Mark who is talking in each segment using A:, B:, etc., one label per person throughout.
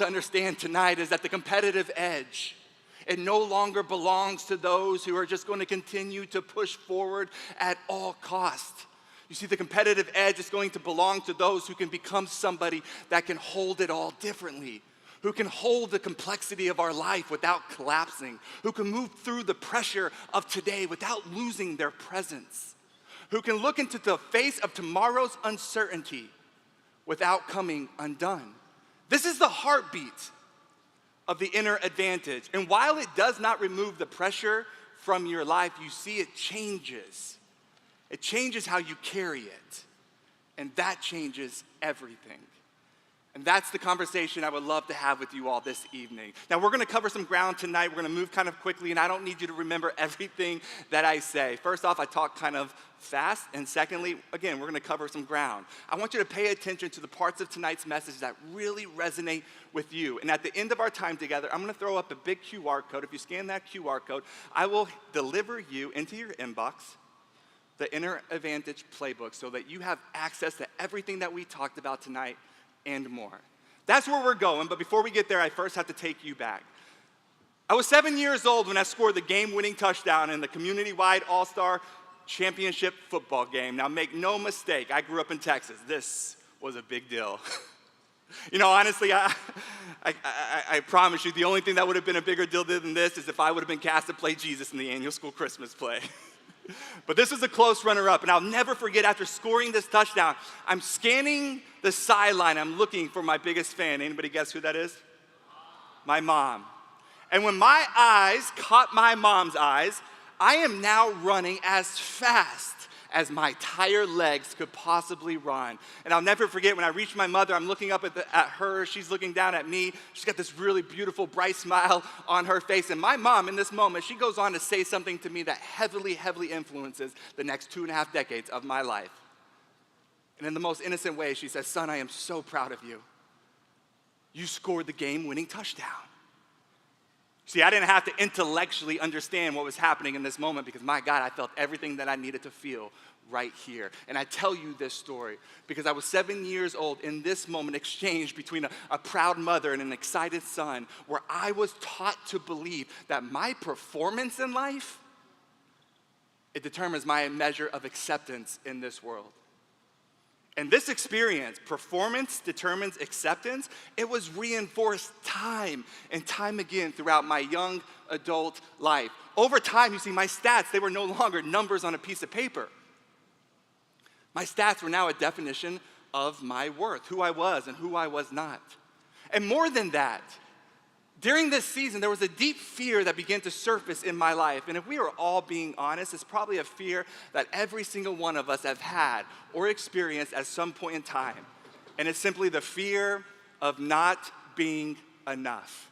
A: to understand tonight is that the competitive edge, it no longer belongs to those who are just going to continue to push forward at all costs. You see, the competitive edge is going to belong to those who can become somebody that can hold it all differently, who can hold the complexity of our life without collapsing, who can move through the pressure of today without losing their presence, who can look into the face of tomorrow's uncertainty without coming undone. This is the heartbeat of the inner advantage. And while it does not remove the pressure from your life, you see it changes. It changes how you carry it. And that changes everything. And that's the conversation I would love to have with you all this evening. Now, we're going to cover some ground tonight. We're going to move kind of quickly, and I don't need you to remember everything that I say. First off, I talk kind of fast, and secondly, again, we're going to cover some ground. I want you to pay attention to the parts of tonight's message that really resonate with you. And at the end of our time together, I'm going to throw up a big QR code. If you scan that QR code, I will deliver you into your inbox the Inner Advantage playbook so that you have access to everything that we talked about tonight and more. That's where we're going, but before we get there, I first have to take you back. I was 7 years old when I scored the game-winning touchdown in the community-wide all-star championship football game. Now, make no mistake, I grew up in Texas. This was a big deal. You know, honestly, I promise you, the only thing that would have been a bigger deal than this is if I would have been cast to play Jesus in the annual school Christmas play. But this was a close runner-up, and I'll never forget, after scoring this touchdown, I'm scanning the sideline. I'm looking for my biggest fan. Anybody guess who that is? My mom. And when my eyes caught my mom's eyes, I am now running as fast as my tired legs could possibly run. And I'll never forget, when I reached my mother, I'm looking up at her, she's looking down at me. She's got this really beautiful, bright smile on her face. And my mom, in this moment, she goes on to say something to me that heavily, heavily influences the next 2.5 decades of my life. And in the most innocent way, she says, "Son, I am so proud of you. You scored the game-winning touchdown." See, I didn't have to intellectually understand what was happening in this moment because, my God, I felt everything that I needed to feel right here. And I tell you this story because I was 7 years old in this moment, exchange between a proud mother and an excited son, where I was taught to believe that my performance in life, it determines my measure of acceptance in this world. And this experience, performance determines acceptance, it was reinforced time and time again throughout my young adult life. Over time, you see, my stats, they were no longer numbers on a piece of paper. My stats were now a definition of my worth, who I was and who I was not. And more than that, during this season, there was a deep fear that began to surface in my life. And if we are all being honest, it's probably a fear that every single one of us have had or experienced at some point in time. And it's simply the fear of not being enough.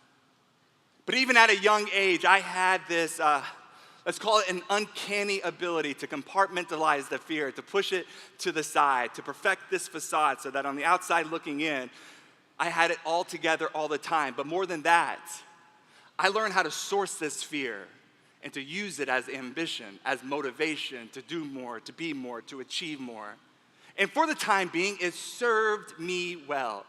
A: But even at a young age, I had this, let's call it an uncanny ability to compartmentalize the fear, to push it to the side, to perfect this facade so that on the outside looking in, I had it all together all the time. But more than that, I learned how to source this fear and to use it as ambition, as motivation to do more, to be more, to achieve more. And for the time being, it served me well.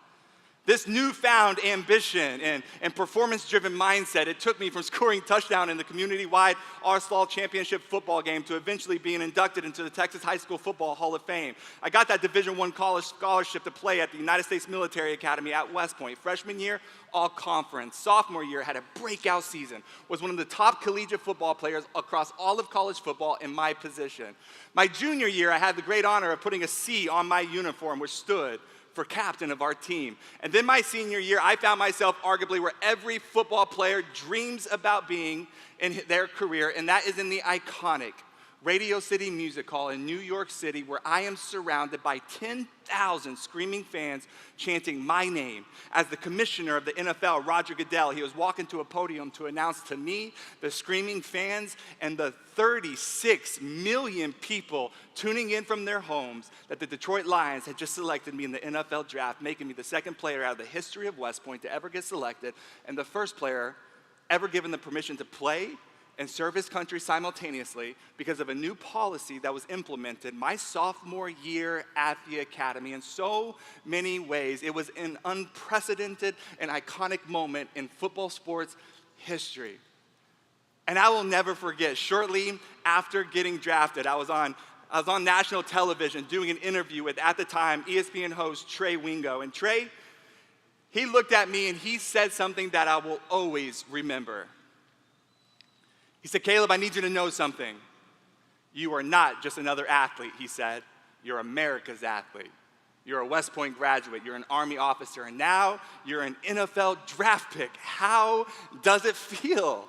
A: This newfound ambition and performance-driven mindset, it took me from scoring touchdown in the community-wide all-star championship football game to eventually being inducted into the Texas High School Football Hall of Fame. I got that Division I college scholarship to play at the United States Military Academy at West Point. Freshman year, all conference. Sophomore year, had a breakout season. Was one of the top collegiate football players across all of college football in my position. My junior year, I had the great honor of putting a C on my uniform, which stood for captain of our team. And then my senior year, I found myself arguably where every football player dreams about being in their career, and that is in the iconic Radio City Music Hall in New York City, where I am surrounded by 10,000 screaming fans chanting my name. As the commissioner of the NFL, Roger Goodell, he was walking to a podium to announce to me, the screaming fans, and the 36 million people tuning in from their homes that the Detroit Lions had just selected me in the NFL draft, making me the second player out of the history of West Point to ever get selected, and the first player ever given the permission to play and serve his country simultaneously because of a new policy that was implemented my sophomore year at the academy. In so many ways, it was an unprecedented and iconic moment in football sports history. And I will never forget, shortly after getting drafted, I was on national television doing an interview with, at the time, ESPN host Trey Wingo. And Trey, he looked at me and he said something that I will always remember. He said, "Caleb, I need you to know something. You are not just another athlete," he said. "You're America's athlete. You're a West Point graduate. You're an Army officer. And now you're an NFL draft pick. How does it feel?"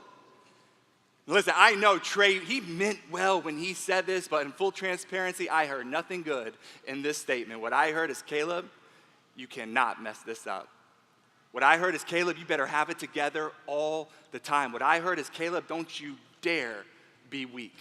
A: Listen, I know Trey, he meant well when he said this, but in full transparency, I heard nothing good in this statement. What I heard is, "Caleb, you cannot mess this up." What I heard is, "Caleb, you better have it together all the time." What I heard is, "Caleb, don't you dare be weak."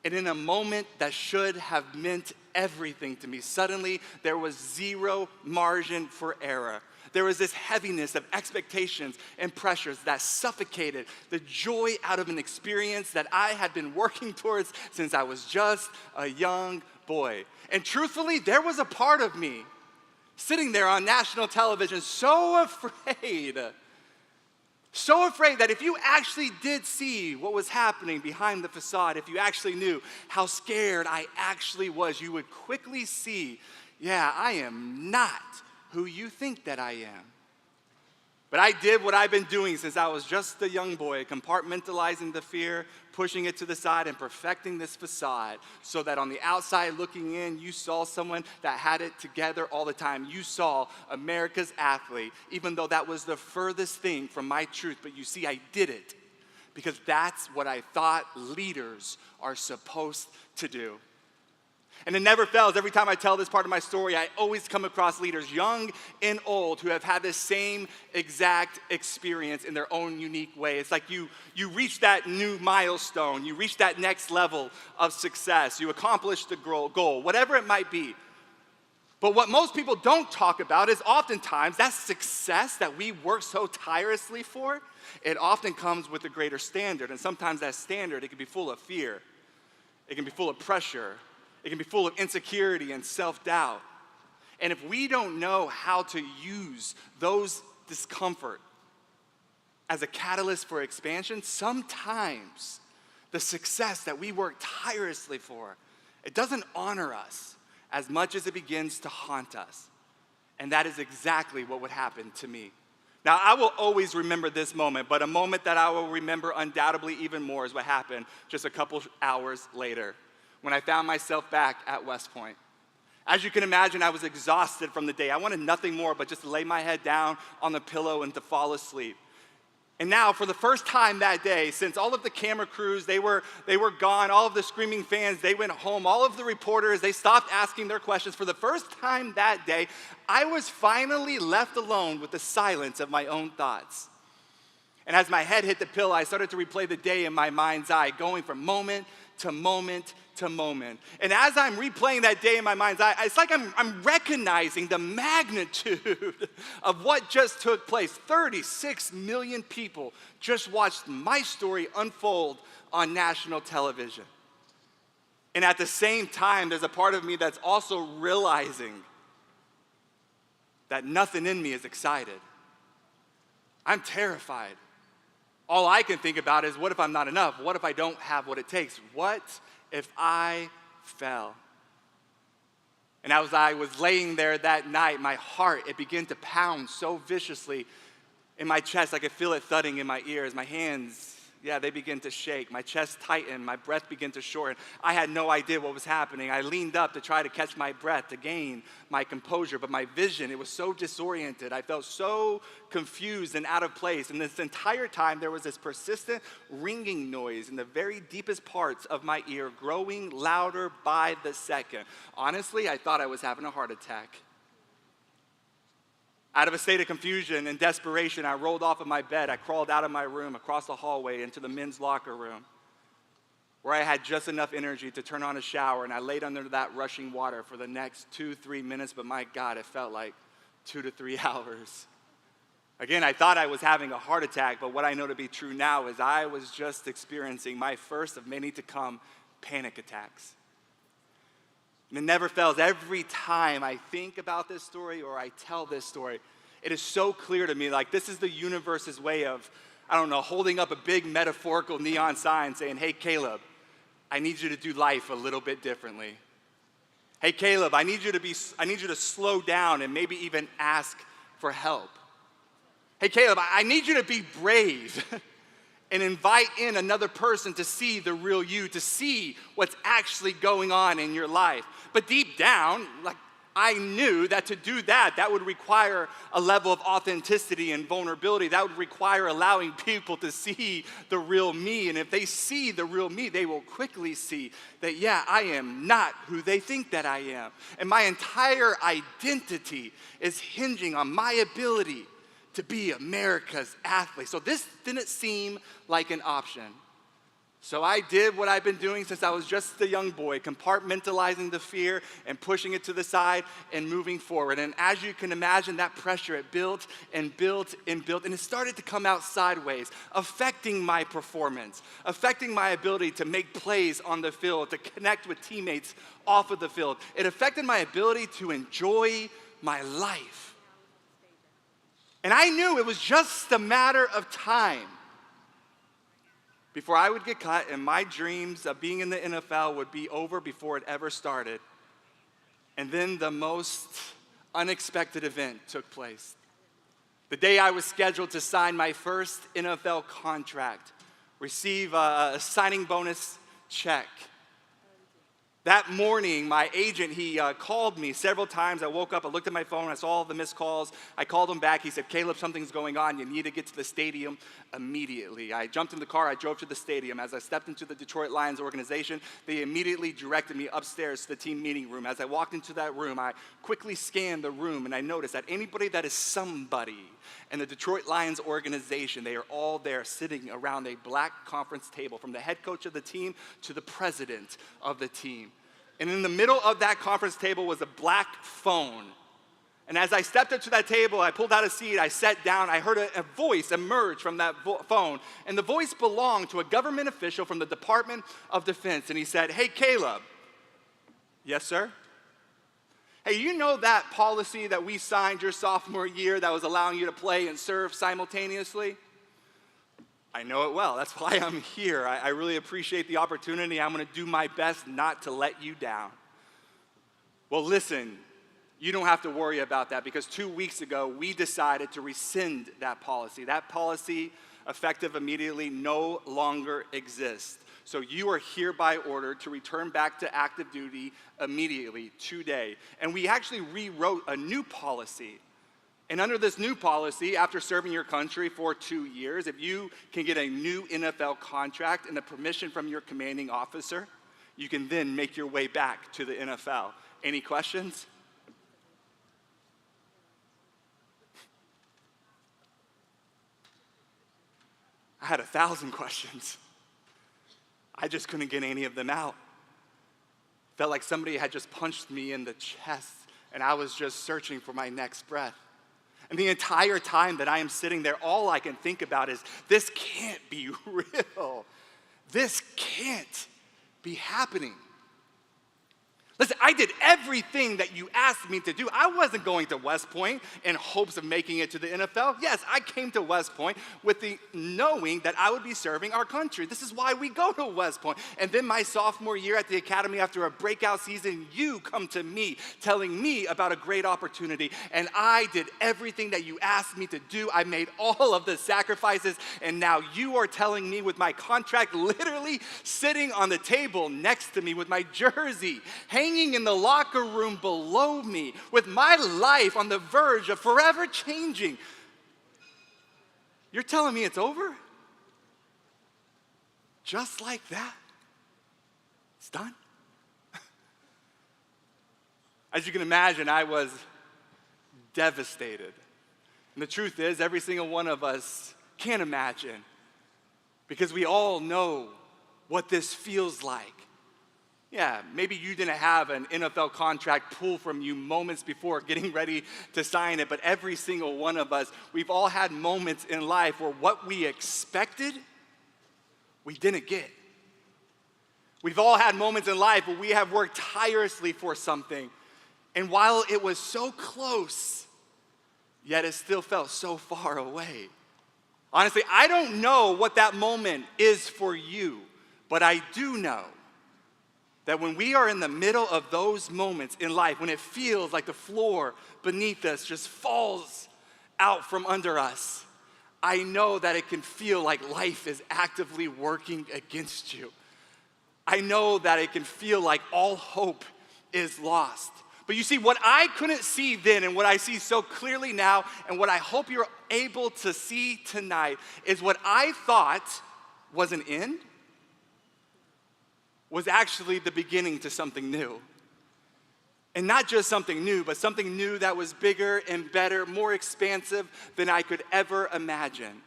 A: And in a moment that should have meant everything to me, suddenly there was zero margin for error. There was this heaviness of expectations and pressures that suffocated the joy out of an experience that I had been working towards since I was just a young boy. And truthfully, there was a part of me sitting there on national television so afraid that if you actually did see what was happening behind the facade, if you actually knew how scared I actually was, you would quickly see, yeah, I am not who you think that I am. But I did what I've been doing since I was just a young boy, compartmentalizing the fear, pushing it to the side, and perfecting this facade so that on the outside looking in, you saw someone that had it together all the time. You saw America's athlete, even though that was the furthest thing from my truth. But you see, I did it because that's what I thought leaders are supposed to do. And it never fails. Every time I tell this part of my story, I always come across leaders, young and old, who have had this same exact experience in their own unique way. It's like you reach that new milestone, you reach that next level of success, you accomplish the goal, whatever it might be. But what most people don't talk about is oftentimes that success that we work so tirelessly for, it often comes with a greater standard. And sometimes that standard, it can be full of fear. It can be full of pressure. It can be full of insecurity and self-doubt. And if we don't know how to use those discomfort as a catalyst for expansion, sometimes the success that we work tirelessly for, it doesn't honor us as much as it begins to haunt us. And that is exactly what would happen to me. Now, I will always remember this moment, but a moment that I will remember undoubtedly even more is what happened just a couple hours later, when I found myself back at West Point. As you can imagine, I was exhausted from the day. I wanted nothing more but just to lay my head down on the pillow and to fall asleep. And now, for the first time that day, since all of the camera crews, they were gone, all of the screaming fans, they went home, all of the reporters, they stopped asking their questions. For the first time that day, I was finally left alone with the silence of my own thoughts. And as my head hit the pillow, I started to replay the day in my mind's eye, going from moment to moment to moment. And as I'm replaying that day in my mind's eye, it's like I'm recognizing the magnitude of what just took place. 36 million people just watched my story unfold on national television. And at the same time, there's a part of me that's also realizing that nothing in me is excited. I'm terrified. All I can think about is, what if I'm not enough? What if I don't have what it takes? What if I fell? And as I was laying there that night, my heart, it began to pound so viciously in my chest. I could feel it thudding in my ears. My hands, they began to shake. My chest tightened. My breath began to shorten. I had no idea what was happening. I leaned up to try to catch my breath, to gain my composure, but my vision, it was so disoriented. I felt so confused and out of place. And this entire time, there was this persistent ringing noise in the very deepest parts of my ear, growing louder by the second. Honestly, I thought I was having a heart attack. Out of a state of confusion and desperation, I rolled off of my bed. I crawled out of my room, across the hallway, into the men's locker room, where I had just enough energy to turn on a shower, and I laid under that rushing water for the next 2-3 minutes, but my God, it felt like 2 to 3 hours. Again, I thought I was having a heart attack, but what I know to be true now is I was just experiencing my first of many to come panic attacks. And it never fails. Every time I think about this story or I tell this story, it is so clear to me, like this is the universe's way of, I don't know, holding up a big metaphorical neon sign saying, hey, Caleb, I need you to do life a little bit differently. Hey, Caleb, I need you to slow down and maybe even ask for help. Hey, Caleb, I need you to be brave and invite in another person to see the real you, to see what's actually going on in your life. But deep down, like I knew that to do that, that would require a level of authenticity and vulnerability. That would require allowing people to see the real me. And if they see the real me, they will quickly see that, yeah, I am not who they think that I am. And my entire identity is hinging on my ability to be America's athlete. So this didn't seem like an option. So I did what I've been doing since I was just a young boy, compartmentalizing the fear and pushing it to the side and moving forward. And as you can imagine, that pressure, it built and built and built, and it started to come out sideways, affecting my performance, affecting my ability to make plays on the field, to connect with teammates off of the field. It affected my ability to enjoy my life. And I knew it was just a matter of time before I would get cut and my dreams of being in the NFL would be over before it ever started. And then the most unexpected event took place. The day I was scheduled to sign my first NFL contract, receive a signing bonus check. That morning, my agent, he called me several times. I woke up, I looked at my phone, I saw all the missed calls. I called him back. He said, Caleb, something's going on. You need to get to the stadium immediately. I jumped in the car. I drove to the stadium. As I stepped into the Detroit Lions organization, they immediately directed me upstairs to the team meeting room. As I walked into that room, I quickly scanned the room, and I noticed that anybody that is somebody in the Detroit Lions organization, they are all there sitting around a black conference table, from the head coach of the team to the president of the team. And in the middle of that conference table was a black phone. And as I stepped up to that table, I pulled out a seat, I sat down, I heard a voice emerge from that phone. And the voice belonged to a government official from the Department of Defense. And he said, hey, Caleb. Yes, sir? Hey, you know that policy that we signed your sophomore year that was allowing you to play and serve simultaneously? I know it well. That's why I'm here. I really appreciate the opportunity. I'm going to do my best not to let you down. Well, listen, you don't have to worry about that because 2 weeks ago, we decided to rescind that policy. That policy, effective immediately, no longer exists. So you are hereby ordered to return back to active duty immediately, today. And we actually rewrote a new policy. And under this new policy, after serving your country for 2 years, if you can get a new NFL contract and the permission from your commanding officer, you can then make your way back to the NFL. Any questions? I had 1,000 questions. I just couldn't get any of them out. Felt like somebody had just punched me in the chest, and I was just searching for my next breath. And the entire time that I am sitting there, all I can think about is, this can't be real. This can't be happening. Listen, I did everything that you asked me to do. I wasn't going to West Point in hopes of making it to the NFL. Yes, I came to West Point with the knowing that I would be serving our country. This is why we go to West Point. And then my sophomore year at the academy, after a breakout season, you come to me telling me about a great opportunity. And I did everything that you asked me to do. I made all of the sacrifices. And now you are telling me, with my contract literally sitting on the table next to me, with my jersey hanging in the locker room below me, with my life on the verge of forever changing, you're telling me it's over? Just like that? It's done? As you can imagine, I was devastated. And the truth is, every single one of us can't imagine, because we all know what this feels like. Yeah, maybe you didn't have an NFL contract pulled from you moments before getting ready to sign it, but every single one of us, we've all had moments in life where what we expected, we didn't get. We've all had moments in life where we have worked tirelessly for something, and while it was so close, yet it still felt so far away. Honestly, I don't know what that moment is for you, but I do know that when we are in the middle of those moments in life, when it feels like the floor beneath us just falls out from under us, I know that it can feel like life is actively working against you. I know that it can feel like all hope is lost. But you see, what I couldn't see then and what I see so clearly now and what I hope you're able to see tonight is what I thought was an end was actually the beginning to something new. And not just something new, but something new that was bigger and better, more expansive than I could ever imagine.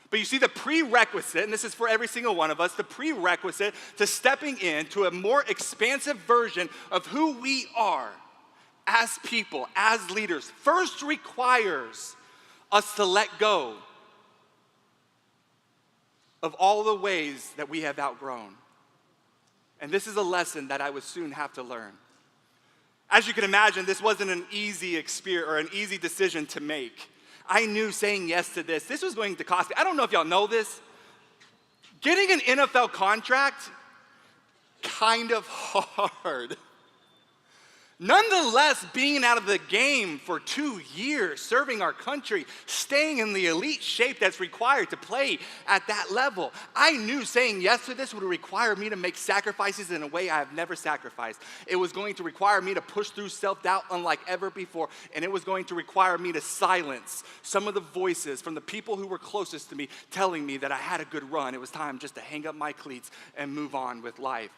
A: But you see, the prerequisite, and this is for every single one of us, the prerequisite to stepping into a more expansive version of who we are as people, as leaders, first requires us to let go of all the ways that we have outgrown. And this is a lesson that I would soon have to learn. As you can imagine, this wasn't an easy experience or an easy decision to make. I knew saying yes to this was going to cost me. I don't know if y'all know this. Getting an NFL contract, kind of hard. Nonetheless, being out of the game for 2 years, serving our country, staying in the elite shape that's required to play at that level, I knew saying yes to this would require me to make sacrifices in a way I have never sacrificed. It was going to require me to push through self-doubt unlike ever before, and it was going to require me to silence some of the voices from the people who were closest to me telling me that I had a good run. It was time just to hang up my cleats and move on with life.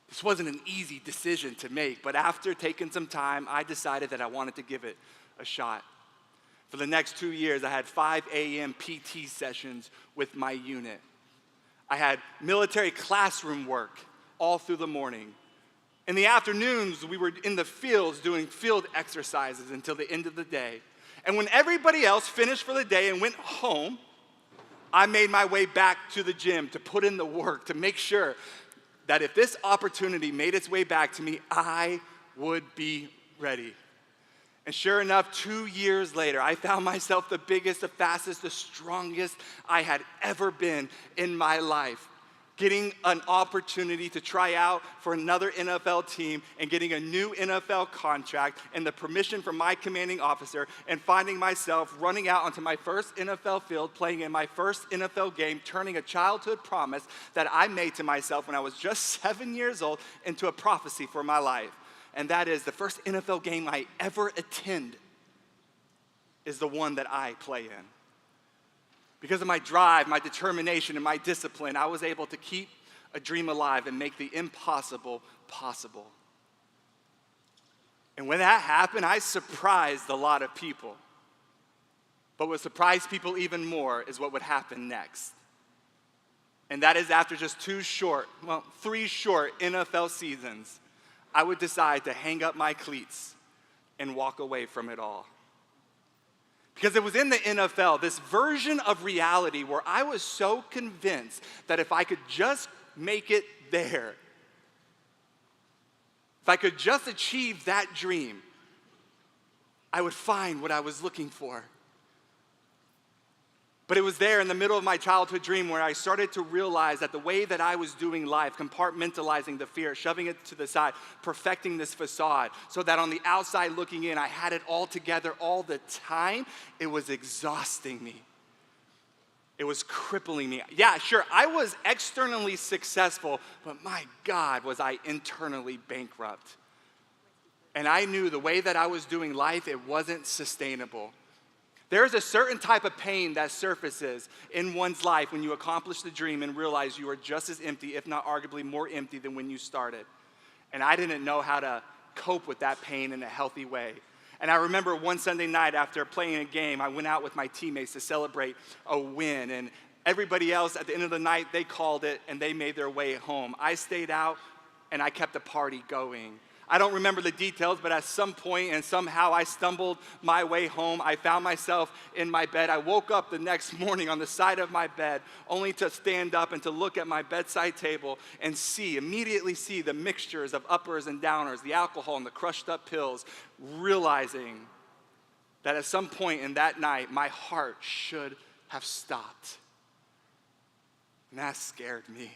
A: This wasn't an easy decision to make, but after taking some time, I decided that I wanted to give it a shot. For the next 2 years, I had 5 a.m. PT sessions with my unit. I had military classroom work all through the morning. In the afternoons, we were in the fields doing field exercises until the end of the day. And when everybody else finished for the day and went home, I made my way back to the gym to put in the work, to make sure that if this opportunity made its way back to me, I would be ready. And sure enough, 2 years later, I found myself the biggest, the fastest, the strongest I had ever been in my life. Getting an opportunity to try out for another NFL team and getting a new NFL contract and the permission from my commanding officer and finding myself running out onto my first NFL field, playing in my first NFL game, turning a childhood promise that I made to myself when I was just 7 years old into a prophecy for my life. And that is the first NFL game I ever attend is the one that I play in. Because of my drive, my determination, and my discipline, I was able to keep a dream alive and make the impossible possible. And when that happened, I surprised a lot of people. But what surprised people even more is what would happen next. And that is after just 3 short NFL seasons, I would decide to hang up my cleats and walk away from it all. Because it was in the NFL, this version of reality where I was so convinced that if I could just make it there, if I could just achieve that dream, I would find what I was looking for. But it was there in the middle of my childhood dream where I started to realize that the way that I was doing life, compartmentalizing the fear, shoving it to the side, perfecting this facade, so that on the outside looking in, I had it all together all the time, it was exhausting me. It was crippling me. Yeah, sure, I was externally successful, but my God, was I internally bankrupt. And I knew the way that I was doing life, it wasn't sustainable. There is a certain type of pain that surfaces in one's life when you accomplish the dream and realize you are just as empty, if not arguably more empty than when you started. And I didn't know how to cope with that pain in a healthy way. And I remember one Sunday night after playing a game, I went out with my teammates to celebrate a win. And everybody else at the end of the night, they called it and they made their way home. I stayed out and I kept the party going. I don't remember the details, but at some point and somehow I stumbled my way home. I found myself in my bed. I woke up the next morning on the side of my bed, only to stand up and to look at my bedside table and immediately see the mixtures of uppers and downers, the alcohol and the crushed up pills, realizing that at some point in that night, my heart should have stopped. And that scared me.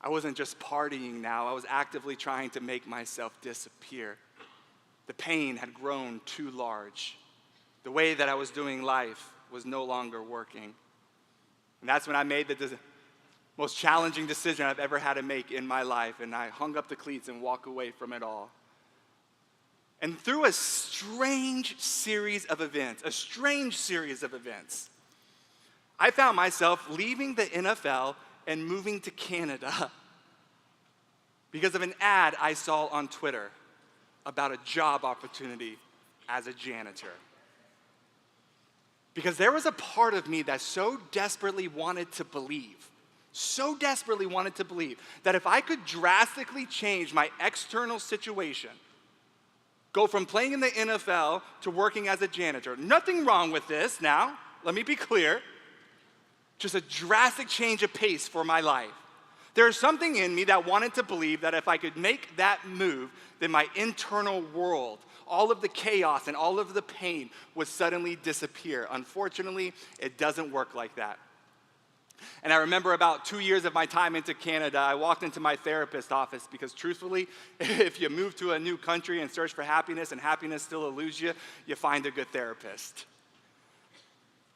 A: I wasn't just partying now, I was actively trying to make myself disappear. The pain had grown too large. The way that I was doing life was no longer working. And that's when I made the most challenging decision I've ever had to make in my life, and I hung up the cleats and walked away from it all. And through a strange series of events, I found myself leaving the NFL and moving to Canada because of an ad I saw on Twitter about a job opportunity as a janitor. Because there was a part of me that so desperately wanted to believe, that if I could drastically change my external situation, go from playing in the NFL to working as a janitor. Nothing wrong with this now, let me be clear. Just a drastic change of pace for my life. There's something in me that wanted to believe that if I could make that move, then my internal world, all of the chaos and all of the pain would suddenly disappear. Unfortunately, it doesn't work like that. And I remember about 2 years of my time into Canada, I walked into my therapist's office because truthfully, if you move to a new country and search for happiness and happiness still eludes you, you find a good therapist.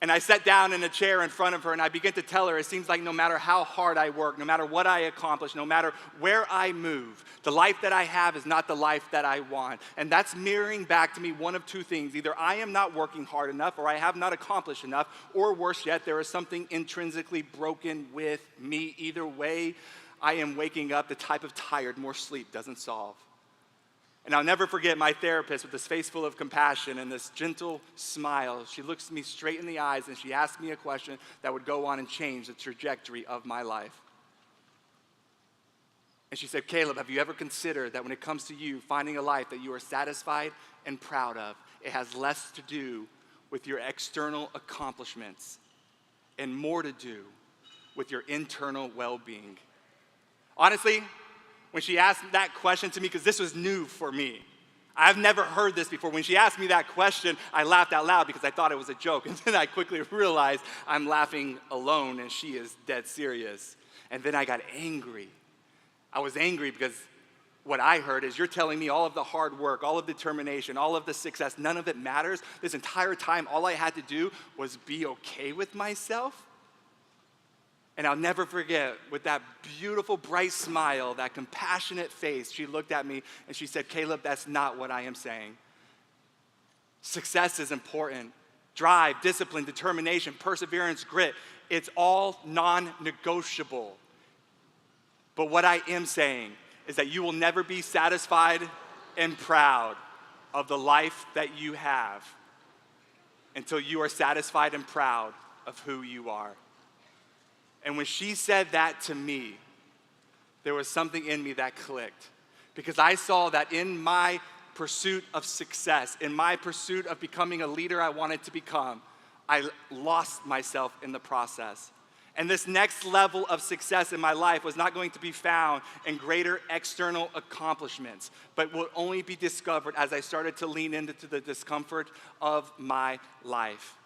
A: And I sat down in a chair in front of her and I began to tell her, it seems like no matter how hard I work, no matter what I accomplish, no matter where I move, the life that I have is not the life that I want. And that's mirroring back to me one of two things. Either I am not working hard enough or I have not accomplished enough, or worse yet, there is something intrinsically broken with me. Either way, I am waking up the type of tired more sleep doesn't solve. And I'll never forget my therapist with this face full of compassion and this gentle smile. She looks me straight in the eyes and she asked me a question that would go on and change the trajectory of my life. And she said, Caleb, have you ever considered that when it comes to you finding a life that you are satisfied and proud of, it has less to do with your external accomplishments and more to do with your internal well-being? Honestly, when she asked that question to me, because this was new for me. I've never heard this before. When she asked me that question, I laughed out loud because I thought it was a joke. And then I quickly realized I'm laughing alone and she is dead serious. And then I got angry. I was angry because what I heard is, you're telling me all of the hard work, all of the determination, all of the success, none of it matters? This entire time, all I had to do was be okay with myself? And I'll never forget, with that beautiful, bright smile, that compassionate face, she looked at me and she said, Caleb, that's not what I am saying. Success is important. Drive, discipline, determination, perseverance, grit, it's all non-negotiable. But what I am saying is that you will never be satisfied and proud of the life that you have until you are satisfied and proud of who you are. And when she said that to me, there was something in me that clicked. Because I saw that in my pursuit of success, in my pursuit of becoming a leader I wanted to become, I lost myself in the process. And this next level of success in my life was not going to be found in greater external accomplishments, but would only be discovered as I started to lean into the discomfort of my life.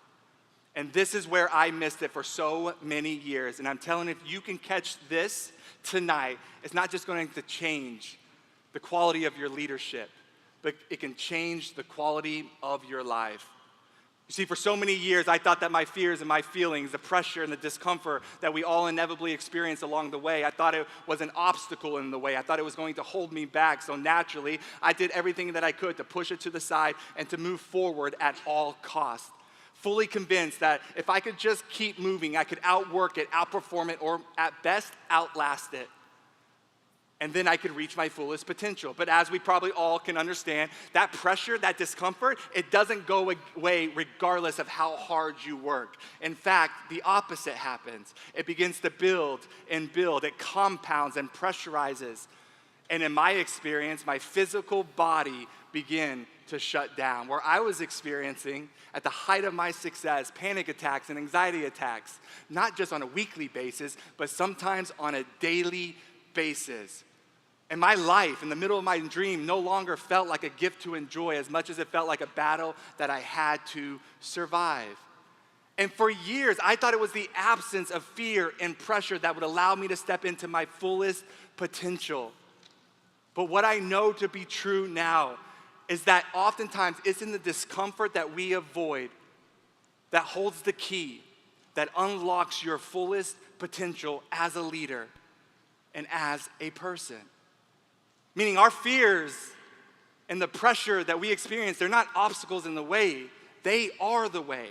A: And this is where I missed it for so many years. And I'm telling you, if you can catch this tonight, it's not just going to change the quality of your leadership, but it can change the quality of your life. You see, for so many years, I thought that my fears and my feelings, the pressure and the discomfort that we all inevitably experience along the way, I thought it was an obstacle in the way. I thought it was going to hold me back. So naturally, I did everything that I could to push it to the side and to move forward at all costs. Fully convinced that if I could just keep moving, I could outwork it, outperform it, or at best, outlast it. And then I could reach my fullest potential. But as we probably all can understand, that pressure, that discomfort, it doesn't go away regardless of how hard you work. In fact, the opposite happens. It begins to build and build. It compounds and pressurizes. And in my experience, my physical body began to shut down, where I was experiencing, at the height of my success, panic attacks and anxiety attacks, not just on a weekly basis, but sometimes on a daily basis. And my life, in the middle of my dream, no longer felt like a gift to enjoy as much as it felt like a battle that I had to survive. And for years, I thought it was the absence of fear and pressure that would allow me to step into my fullest potential. But what I know to be true now is that oftentimes it's in the discomfort that we avoid that holds the key, that unlocks your fullest potential as a leader and as a person. Meaning our fears and the pressure that we experience, they're not obstacles in the way, they are the way.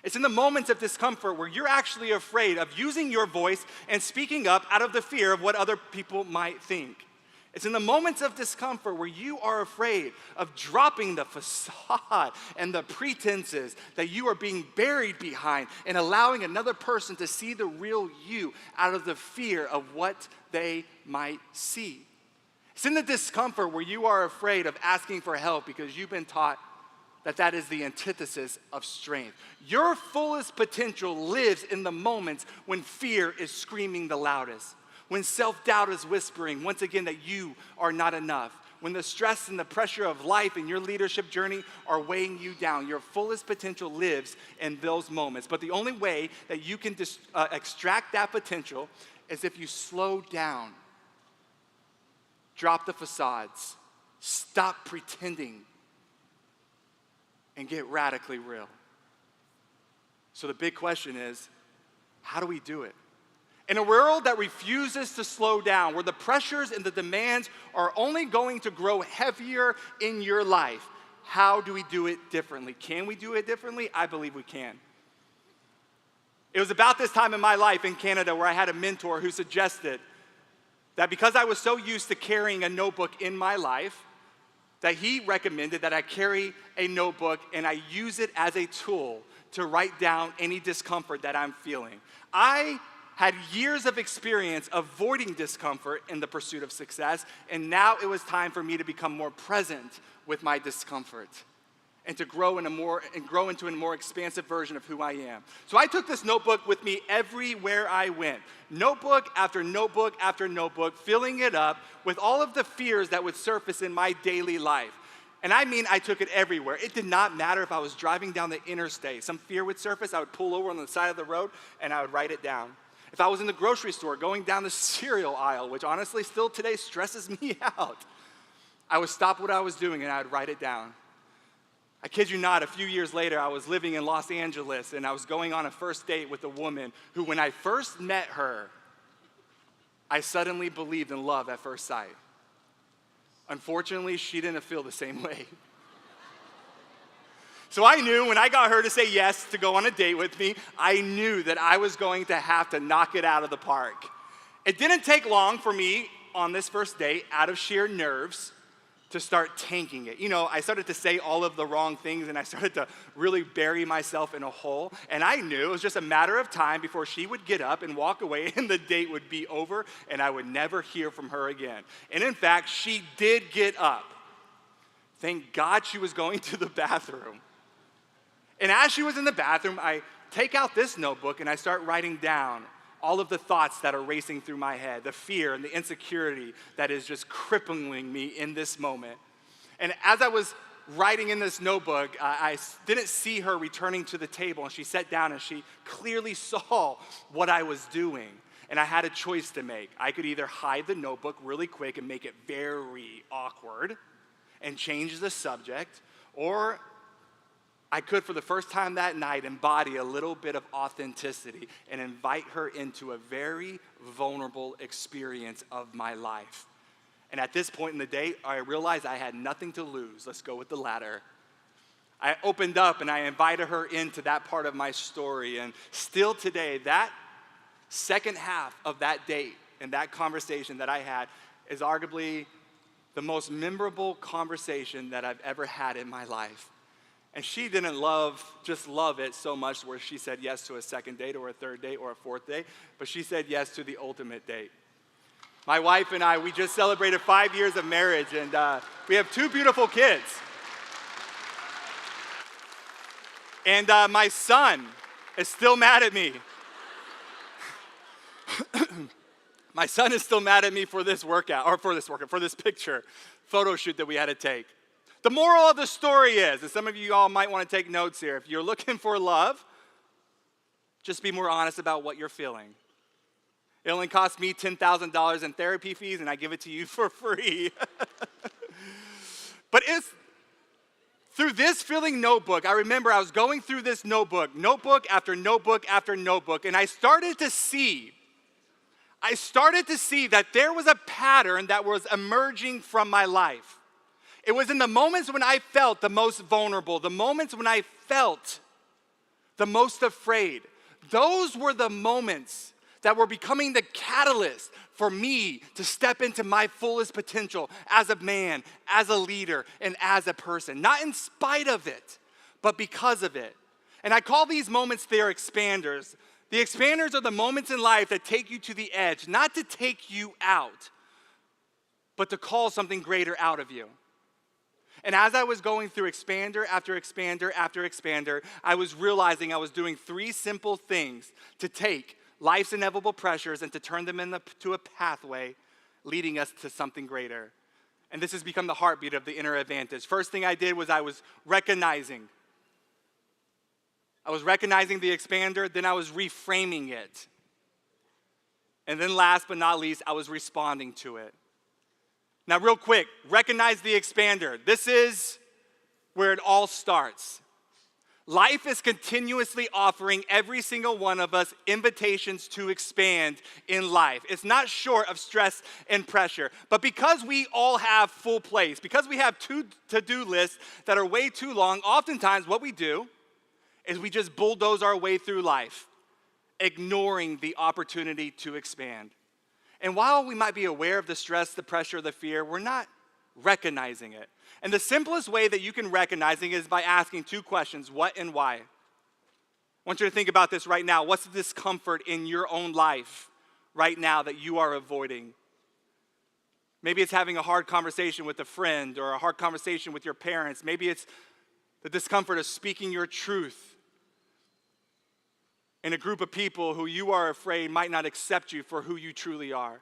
A: It's in the moments of discomfort where you're actually afraid of using your voice and speaking up out of the fear of what other people might think. It's in the moments of discomfort where you are afraid of dropping the facade and the pretenses that you are being buried behind and allowing another person to see the real you out of the fear of what they might see. It's in the discomfort where you are afraid of asking for help because you've been taught that that is the antithesis of strength. Your fullest potential lives in the moments when fear is screaming the loudest, when self-doubt is whispering, once again, that you are not enough, when the stress and the pressure of life and your leadership journey are weighing you down. Your fullest potential lives in those moments. But the only way that you can extract that potential is if you slow down, drop the facades, stop pretending, and get radically real. So the big question is, how do we do it? In a world that refuses to slow down, where the pressures and the demands are only going to grow heavier in your life, how do we do it differently? Can we do it differently? I believe we can. It was about this time in my life in Canada where I had a mentor who suggested that because I was so used to carrying a notebook in my life, that he recommended that I carry a notebook and I use it as a tool to write down any discomfort that I'm feeling. I had years of experience avoiding discomfort in the pursuit of success, and now it was time for me to become more present with my discomfort and to grow into a more expansive version of who I am. So I took this notebook with me everywhere I went. Notebook after notebook after notebook, filling it up with all of the fears that would surface in my daily life. And I mean, I took it everywhere. It did not matter if I was driving down the interstate. Some fear would surface, I would pull over on the side of the road and I would write it down. If I was in the grocery store going down the cereal aisle, which honestly still today stresses me out, I would stop what I was doing and I would write it down. I kid you not, a few years later, I was living in Los Angeles and I was going on a first date with a woman who, when I first met her, I suddenly believed in love at first sight. Unfortunately, she didn't feel the same way. So I knew when I got her to say yes to go on a date with me, I knew that I was going to have to knock it out of the park. It didn't take long for me on this first date, out of sheer nerves, to start tanking it. You know, I started to say all of the wrong things and I started to really bury myself in a hole. And I knew it was just a matter of time before she would get up and walk away and the date would be over and I would never hear from her again. And in fact, she did get up. Thank God she was going to the bathroom. And as she was in the bathroom, I take out this notebook and I start writing down all of the thoughts that are racing through my head, the fear and the insecurity that is just crippling me in this moment. And as I was writing in this notebook, I didn't see her returning to the table, and she sat down and she clearly saw what I was doing. And I had a choice to make. I could either hide the notebook really quick and make it very awkward and change the subject, or I could, for the first time that night, embody a little bit of authenticity and invite her into a very vulnerable experience of my life. And at this point in the day, I realized I had nothing to lose. Let's go with the latter. I opened up and I invited her into that part of my story. And still today, that second half of that date and that conversation that I had is arguably the most memorable conversation that I've ever had in my life. And she didn't just love it so much where she said yes to a second date or a third date or a fourth date, but she said yes to the ultimate date. My wife and I, we just celebrated 5 years of marriage, and we have 2 beautiful kids. And my son is still mad at me. My son is still mad at me for this picture, photo shoot that we had to take. The moral of the story is, and some of you all might want to take notes here, if you're looking for love, just be more honest about what you're feeling. It only cost me $10,000 in therapy fees, and I give it to you for free. But it's through this filling notebook, I remember I was going through this notebook after notebook after notebook, and I started to see that there was a pattern that was emerging from my life. It was in the moments when I felt the most vulnerable, the moments when I felt the most afraid. Those were the moments that were becoming the catalyst for me to step into my fullest potential as a man, as a leader, and as a person. Not in spite of it, but because of it. And I call these moments their expanders. The expanders are the moments in life that take you to the edge, not to take you out, but to call something greater out of you. And as I was going through expander after expander after expander, I was realizing I was doing 3 simple things to take life's inevitable pressures and to turn them into a pathway leading us to something greater. And this has become the heartbeat of the inner advantage. First thing I did was I was recognizing the expander, then I was reframing it. And then last but not least, I was responding to it. Now real quick, recognize the expander. This is where it all starts. Life is continuously offering every single one of us invitations to expand in life. It's not short of stress and pressure. But because we all have full plates, because we have 2 to-do lists that are way too long, oftentimes what we do is we just bulldoze our way through life, ignoring the opportunity to expand. And while we might be aware of the stress, the pressure, the fear, we're not recognizing it. And the simplest way that you can recognize it is by asking 2 questions, what and why. I want you to think about this right now. What's the discomfort in your own life right now that you are avoiding? Maybe it's having a hard conversation with a friend or a hard conversation with your parents. Maybe it's the discomfort of speaking your truth in a group of people who you are afraid might not accept you for who you truly are.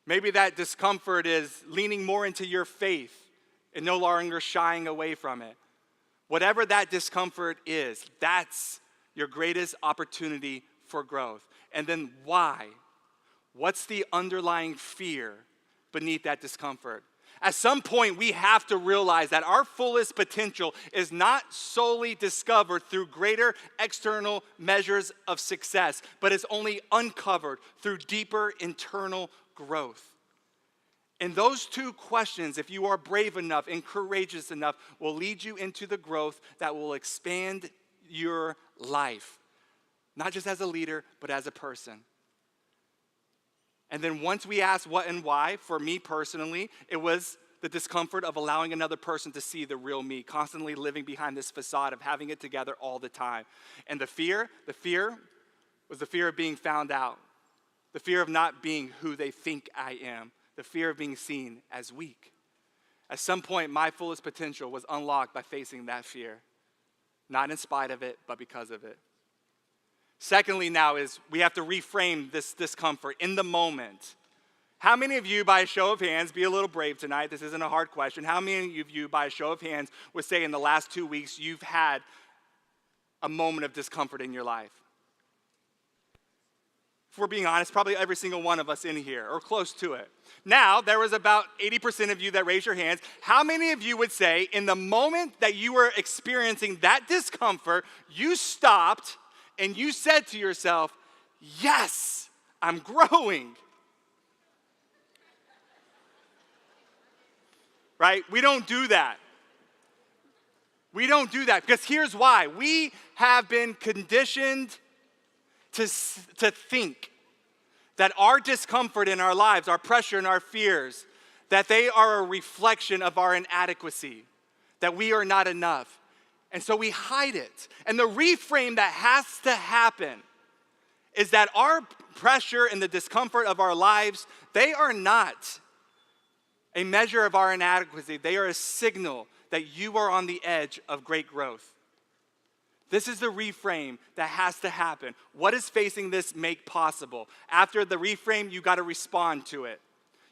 A: Maybe that discomfort is leaning more into your faith and no longer shying away from it. Whatever that discomfort is, that's your greatest opportunity for growth. And then why? What's the underlying fear beneath that discomfort? At some point, we have to realize that our fullest potential is not solely discovered through greater external measures of success, but is only uncovered through deeper internal growth. And those 2 questions, if you are brave enough and courageous enough, will lead you into the growth that will expand your life, not just as a leader, but as a person. And then once we ask what and why, for me personally, it was the discomfort of allowing another person to see the real me, constantly living behind this facade of having it together all the time. And the fear was the fear of being found out, the fear of not being who they think I am, the fear of being seen as weak. At some point, my fullest potential was unlocked by facing that fear, not in spite of it, but because of it. Secondly now is we have to reframe this discomfort in the moment. How many of you, by a show of hands, be a little brave tonight, this isn't a hard question, how many of you, by a show of hands, would say in the last 2 weeks you've had a moment of discomfort in your life? If we're being honest, probably every single one of us in here, or close to it. Now, there was about 80% of you that raised your hands. How many of you would say in the moment that you were experiencing that discomfort, you stopped and you said to yourself, yes, I'm growing? Right? We don't do that. We don't do that because here's why. We have been conditioned to think that our discomfort in our lives, our pressure and our fears, that they are a reflection of our inadequacy, that we are not enough. And so we hide it. And the reframe that has to happen is that our pressure and the discomfort of our lives, they are not a measure of our inadequacy. They are a signal that you are on the edge of great growth. This is the reframe that has to happen. What is facing this make possible? After the reframe, you got to respond to it.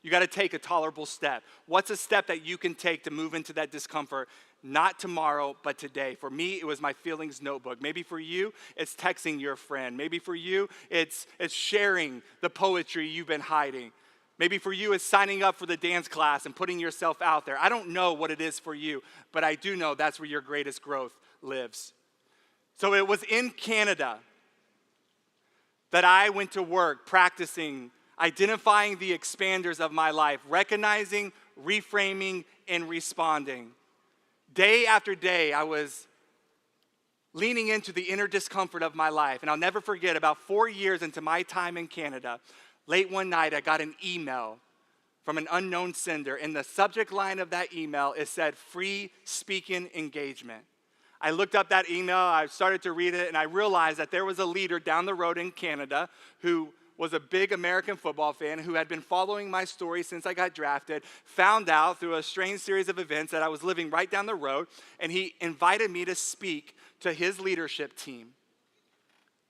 A: You got to take a tolerable step. What's a step that you can take to move into that discomfort? Not tomorrow, but today. For me, it was my feelings notebook. Maybe for you, it's texting your friend. Maybe for you, it's sharing the poetry you've been hiding. Maybe for you, it's signing up for the dance class and putting yourself out there. I don't know what it is for you, but I do know that's where your greatest growth lives. So it was in Canada that I went to work practicing, identifying the expanders of my life, recognizing, reframing, and responding. Day after day, I was leaning into the inner discomfort of my life. And I'll never forget, about 4 years into my time in Canada, late one night, I got an email from an unknown sender. In the subject line of that email, it said, "Free speaking engagement." I looked up that email, I started to read it, and I realized that there was a leader down the road in Canada who was a big American football fan who had been following my story since I got drafted, found out through a strange series of events that I was living right down the road, and he invited me to speak to his leadership team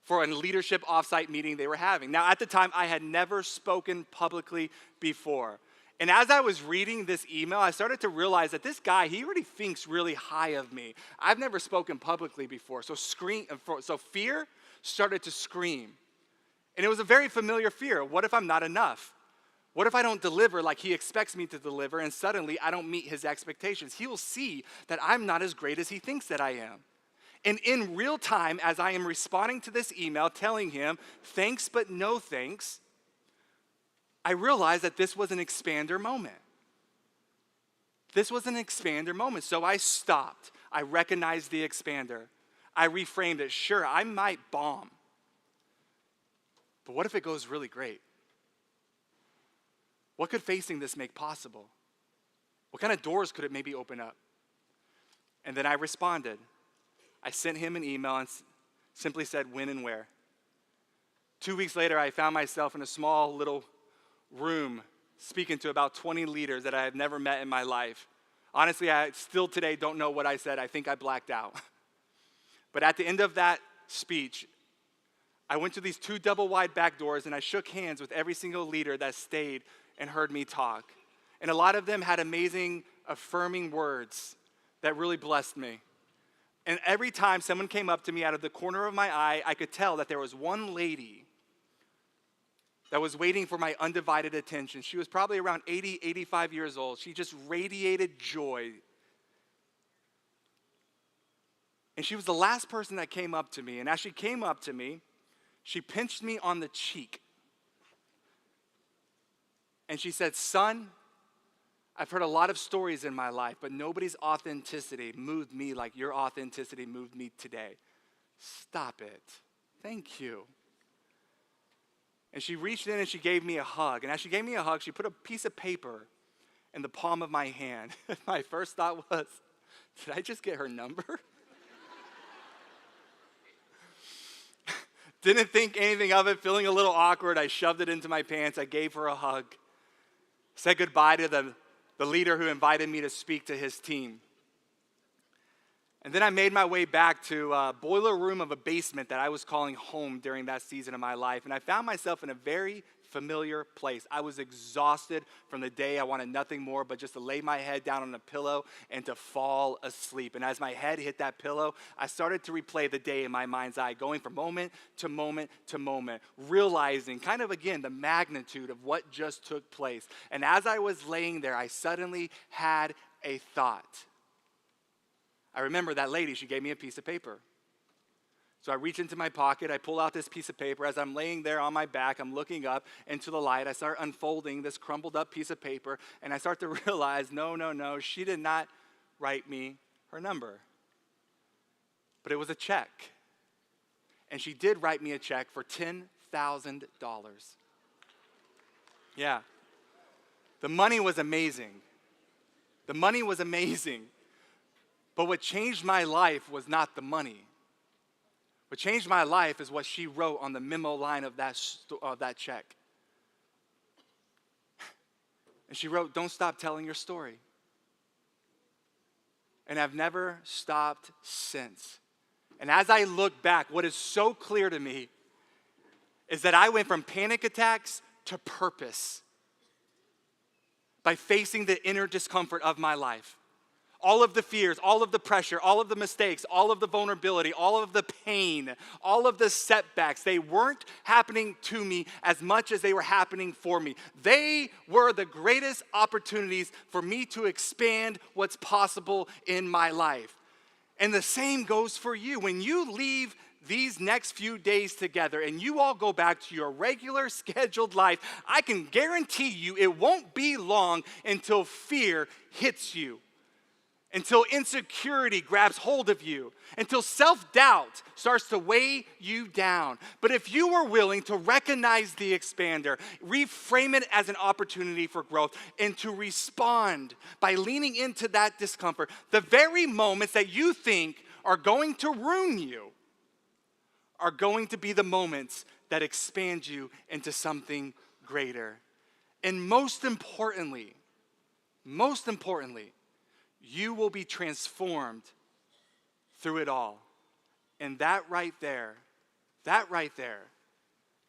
A: for a leadership offsite meeting they were having. Now, at the time, I had never spoken publicly before. And as I was reading this email, I started to realize that this guy, he already thinks really high of me. I've never spoken publicly before, so fear started to scream. And it was a very familiar fear. What if I'm not enough? What if I don't deliver like he expects me to deliver, and suddenly I don't meet his expectations? He will see that I'm not as great as he thinks that I am. And in real time, as I am responding to this email, telling him, thanks but no thanks, I realized that this was an expander moment. This was an expander moment. So I stopped. I recognized the expander. I reframed it. Sure, I might bomb. But what if it goes really great? What could facing this make possible? What kind of doors could it maybe open up? And then I responded. I sent him an email and simply said when and where. 2 weeks later, I found myself in a small little room speaking to about 20 leaders that I had never met in my life. Honestly, I still today don't know what I said. I think I blacked out. But at the end of that speech, I went to these 2 double wide back doors and I shook hands with every single leader that stayed and heard me talk. And a lot of them had amazing, affirming words that really blessed me. And every time someone came up to me out of the corner of my eye, I could tell that there was one lady that was waiting for my undivided attention. She was probably around 80, 85 years old. She just radiated joy. And she was the last person that came up to me. And as she came up to me, she pinched me on the cheek. And she said, "Son, I've heard a lot of stories in my life, but nobody's authenticity moved me like your authenticity moved me today. Stop it. Thank you." And she reached in and she gave me a hug. And as she gave me a hug, she put a piece of paper in the palm of my hand. My first thought was, did I just get her number? Didn't think anything of it, feeling a little awkward. I shoved it into my pants. I gave her a hug. Said goodbye to the leader who invited me to speak to his team. And then I made my way back to a boiler room of a basement that I was calling home during that season of my life. And I found myself in a very familiar place. I was exhausted from the day. I wanted nothing more but just to lay my head down on a pillow and to fall asleep. And as my head hit that pillow, I started to replay the day in my mind's eye, going from moment to moment to moment, realizing kind of again the magnitude of what just took place. And as I was laying there, I suddenly had a thought. I remember that lady, she gave me a piece of paper. So I reach into my pocket, I pull out this piece of paper. As I'm laying there on my back, I'm looking up into the light. I start unfolding this crumpled up piece of paper, and I start to realize, no, she did not write me her number. But it was a check. And she did write me a check for $10,000. Yeah. The money was amazing. The money was amazing. But what changed my life was not the money. What changed my life is what she wrote on the memo line of that check. And she wrote, "Don't stop telling your story." And I've never stopped since. And as I look back, what is so clear to me is that I went from panic attacks to purpose by facing the inner discomfort of my life. All of the fears, all of the pressure, all of the mistakes, all of the vulnerability, all of the pain, all of the setbacks, they weren't happening to me as much as they were happening for me. They were the greatest opportunities for me to expand what's possible in my life. And the same goes for you. When you leave these next few days together and you all go back to your regular scheduled life, I can guarantee you it won't be long until fear hits you, until insecurity grabs hold of you, until self-doubt starts to weigh you down. But if you are willing to recognize the expander, reframe it as an opportunity for growth, and to respond by leaning into that discomfort, the very moments that you think are going to ruin you are going to be the moments that expand you into something greater. And most importantly, you will be transformed through it all. And that right there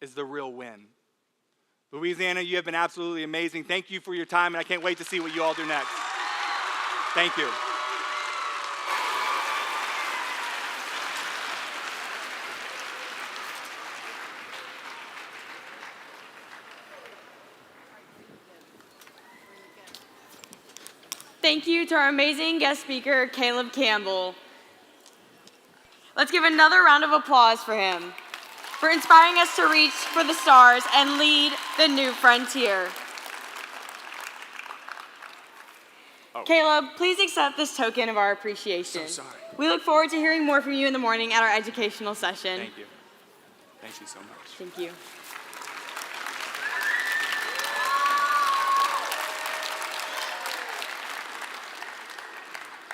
A: is the real win. Louisiana, you have been absolutely amazing. Thank you for your time, and I can't wait to see what you all do next. Thank you.
B: Thank you to our amazing guest speaker, Caleb Campbell. Let's give another round of applause for him, for inspiring us to reach for the stars and lead the new frontier. Caleb, please accept this token of our appreciation.
A: So sorry.
B: We look forward to hearing more from you in the morning at our educational session.
A: Thank you. Thank you so much.
B: Thank you.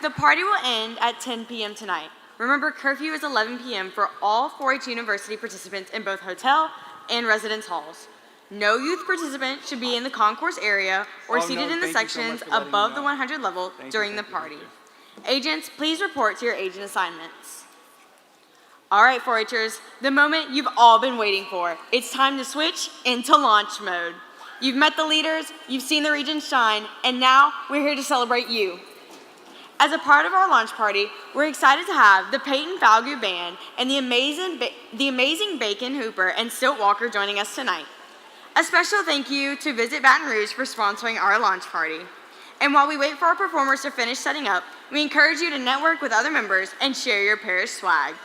B: The party will end at 10 p.m. tonight. Remember, curfew is 11 p.m. for all 4-H University participants in both hotel and residence halls. No youth participant should be in the concourse area or seated in the sections above the 100 level during the party. Agents, please report to your agent assignments. All right, 4-Hers, the moment you've all been waiting for. It's time to switch into launch mode. You've met the leaders, you've seen the region shine, and now we're here to celebrate you. As a part of our launch party, we're excited to have the Peyton Falgout Band and the amazing Bacon Hooper and Stilt Walker joining us tonight. A special thank you to Visit Baton Rouge for sponsoring our launch party. And while we wait for our performers to finish setting up, we encourage you to network with other members and share your parish swag.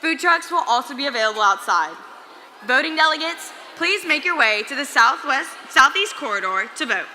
B: Food trucks will also be available outside. Voting delegates, please make your way to the southeast corridor to vote.